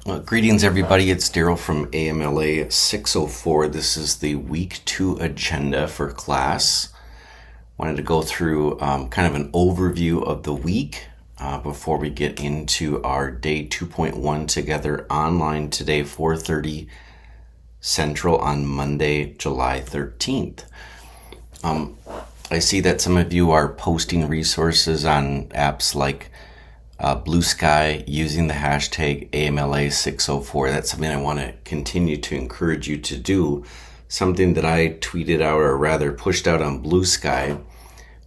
Greetings, everybody. It's Daryl from AMLA 604. This is the week 2 agenda for class. Wanted to go through kind of an overview of the week before we get into our day 2.1 together online today, 4:30 Central on Monday, July 13th. I see that some of you are posting resources on apps like Blue Sky using the hashtag AMLA 604. That's something I want to continue to encourage you to do. Something that I tweeted out, or rather pushed out on Blue Sky,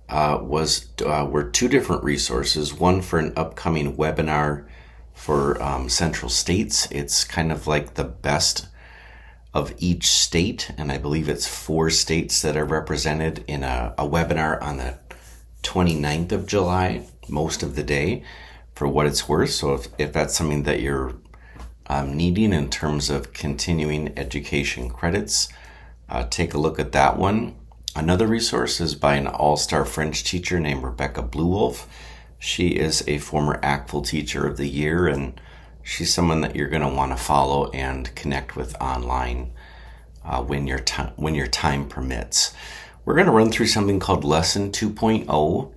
were two different resources. One for an upcoming webinar for Central States. It's kind of like the best of each state, and I believe it's 4 states that are represented in a webinar on the 29th of July, most of the day, for what it's worth. So if that's something that you're needing in terms of continuing education credits, take a look at that one. Another resource is by an all-star French teacher named Rebecca Bluewolf. She is a former ACTFL Teacher of the Year, and she's someone that you're going to want to follow and connect with online when your time permits. We're going to run through something called Lesson 2.0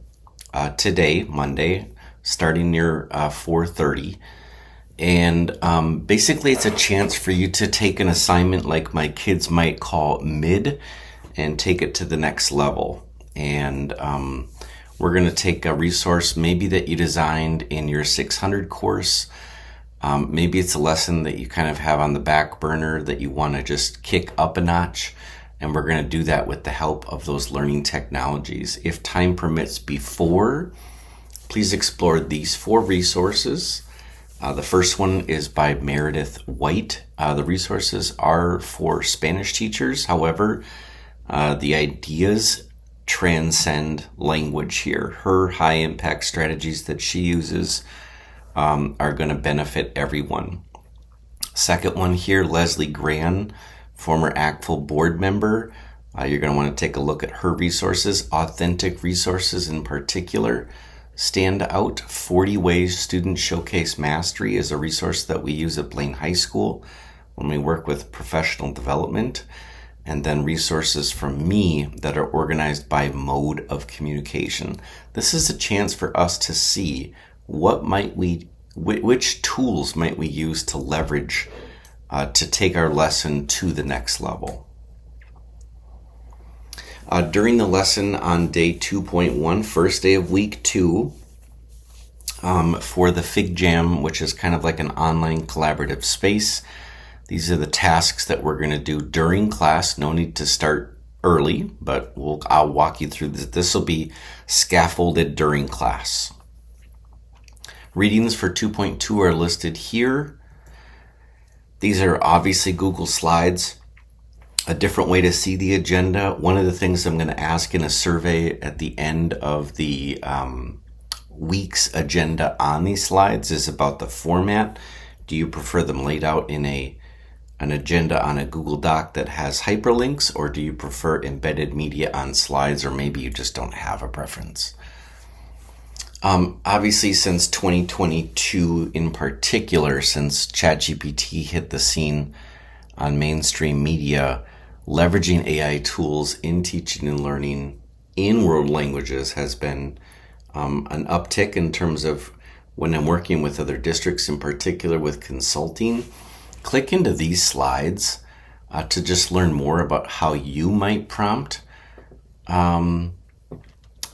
today, Monday, starting near 4:30. And basically it's a chance for you to take an assignment like my kids might call mid and take it to the next level. And we're going to take a resource maybe that you designed in your 600 course. Maybe it's a lesson that you kind of have on the back burner that you want to just kick up a notch. And we're going to do that with the help of those learning technologies. If time permits before, please explore these 4 resources. The first one is by Meredith White. The resources are for Spanish teachers. However, the ideas transcend language here. Her high impact strategies that she uses are going to benefit everyone. Second one here, Leslie Gran, former ACTFL board member. You're going to want to take a look at her resources. Authentic resources in particular stand out. 40 Ways Students Showcase Mastery is a resource that we use at Blaine High School when we work with professional development. And then resources from me that are organized by mode of communication. This is a chance for us to see which tools might we use to leverage to take our lesson to the next level. During the lesson on day 2.1, first day of week 2, for the Fig Jam, which is kind of like an online collaborative space, these are the tasks that we're going to do during class. No need to start early, but I'll walk you through this. This will be scaffolded during class. Readings for 2.2 are listed here. These are obviously Google Slides. A different way to see the agenda. One of the things I'm going to ask in a survey at the end of the week's agenda on these slides is about the format. Do you prefer them laid out in an agenda on a Google Doc that has hyperlinks, or do you prefer embedded media on slides, or maybe you just don't have a preference? Obviously, since 2022 in particular, since ChatGPT hit the scene on mainstream media, leveraging AI tools in teaching and learning in world languages has been an uptick in terms of when I'm working with other districts, in particular with consulting. Click into these slides to just learn more about how you might prompt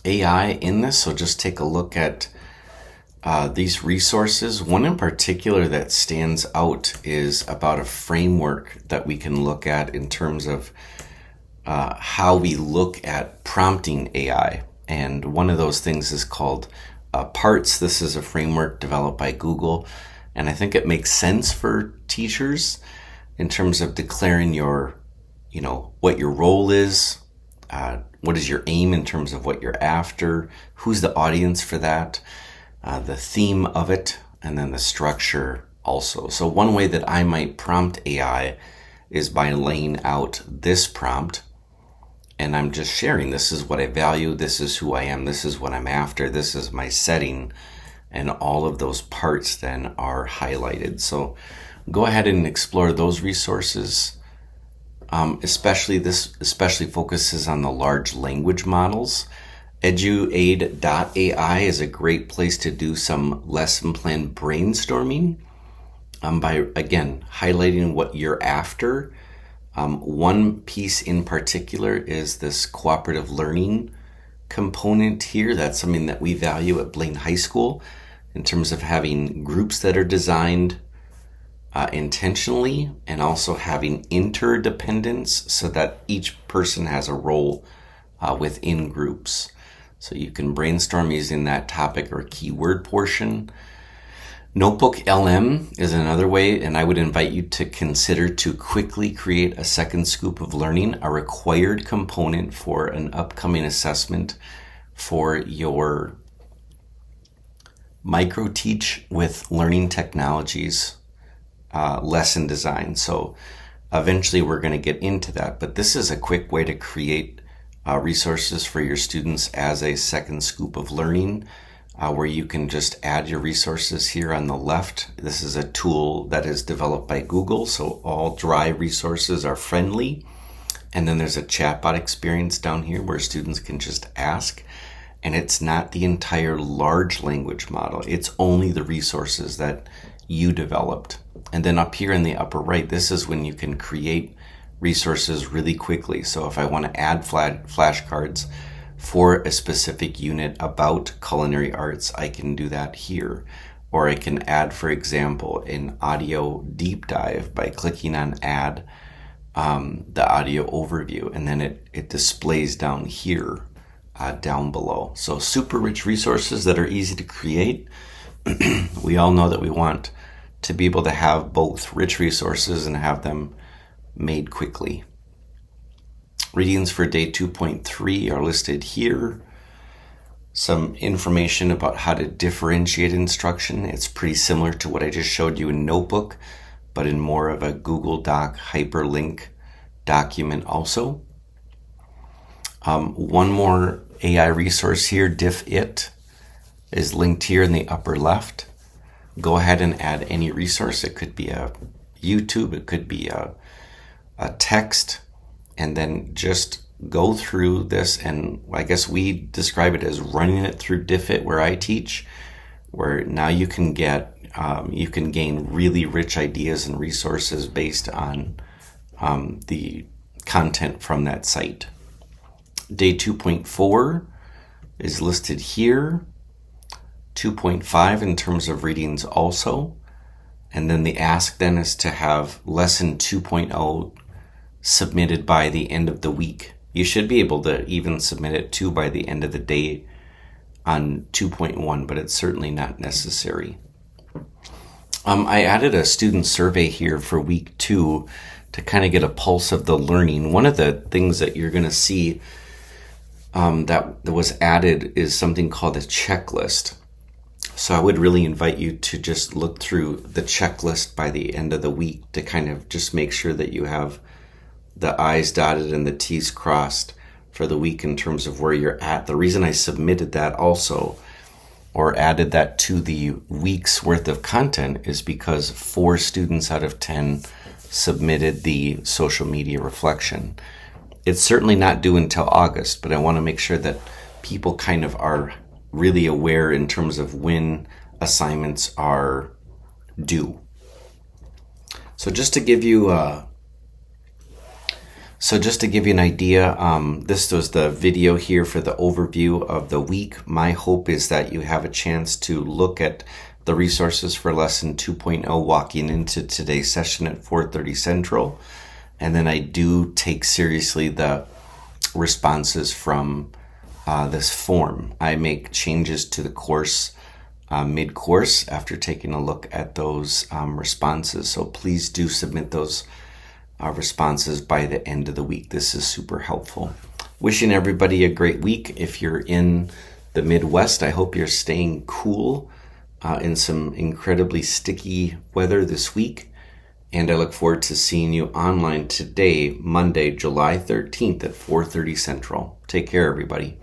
AI in this. So just take a look at these resources. One in particular that stands out is about a framework that we can look at in terms of how we look at prompting AI. And one of those things is called PARTS. This is a framework developed by Google. And I think it makes sense for teachers in terms of declaring what your role is, what is your aim in terms of what you're after, who's the audience for that, the theme of it, and then the structure also. So one way that I might prompt AI is by laying out this prompt, and I'm just sharing, this is what I value, this is who I am, this is what I'm after, this is my setting, and all of those parts then are highlighted. So Go ahead and explore those resources. Especially focuses on the large language models. Eduaid.ai is a great place to do some lesson plan brainstorming by, again, highlighting what you're after. One piece in particular is this cooperative learning component here. That's something that we value at Blaine High School in terms of having groups that are designed intentionally, and also having interdependence so that each person has a role within groups. So you can brainstorm using that topic or keyword portion. Notebook LM is another way, and I would invite you to consider to quickly create a second scoop of learning, a required component for an upcoming assessment for your micro teach with learning technologies lesson design. So eventually we're going to get into that, but this is a quick way to create resources for your students as a second scoop of learning, where you can just add your resources here on the left. This is a tool that is developed by Google, so all dry resources are friendly. And then there's a chatbot experience down here where students can just ask, and it's not the entire large language model. It's only the resources that you developed. And then up here in the upper right, this is when you can create resources really quickly. So if I want to add flashcards for a specific unit about culinary arts, I can do that here. Or I can add, for example, an audio deep dive by clicking on add the audio overview, and then it displays down here, down below. So super rich resources that are easy to create. We all know that we want to be able to have both rich resources and have them made quickly. Readings for day 2.3 are listed here. Some information about how to differentiate instruction. It's pretty similar to what I just showed you in Notebook, but in more of a Google Doc hyperlink document also. One more AI resource here, DiffIt, is linked here in the upper left. Go ahead and add any resource. It could be a YouTube, it could be a text, and then just go through this. And I guess we describe it as running it through DiffIt where I teach, where now you can gain really rich ideas and resources based on the content from that site. Day 2.4 is listed here. 2.5 in terms of readings also. And then the ask then is to have lesson 2.0 submitted by the end of the week. You should be able to even submit it too by the end of the day on 2.1, but it's certainly not necessary. I added a student survey here for week 2 to kind of get a pulse of the learning. One of the things that you're going to see that was added is something called a checklist. So I would really invite you to just look through the checklist by the end of the week to kind of just make sure that you have the I's dotted and the T's crossed for the week in terms of where you're at. The reason I submitted that also, or added that to the week's worth of content, is because 4 students out of 10 submitted the social media reflection. It's certainly not due until August, but I want to make sure that people kind of are really aware in terms of when assignments are due. So just to give you an idea, this was the video here for the overview of the week. My hope is that you have a chance to look at the resources for lesson 2.0 walking into today's session at 4:30 Central. And then I do take seriously the responses from this form. I make changes to the course mid-course after taking a look at those responses. So please do submit those responses by the end of the week. This is super helpful. Wishing everybody a great week. If you're in the Midwest, I hope you're staying cool in some incredibly sticky weather this week. And I look forward to seeing you online today, Monday, July 13th at 4:30 Central. Take care, everybody.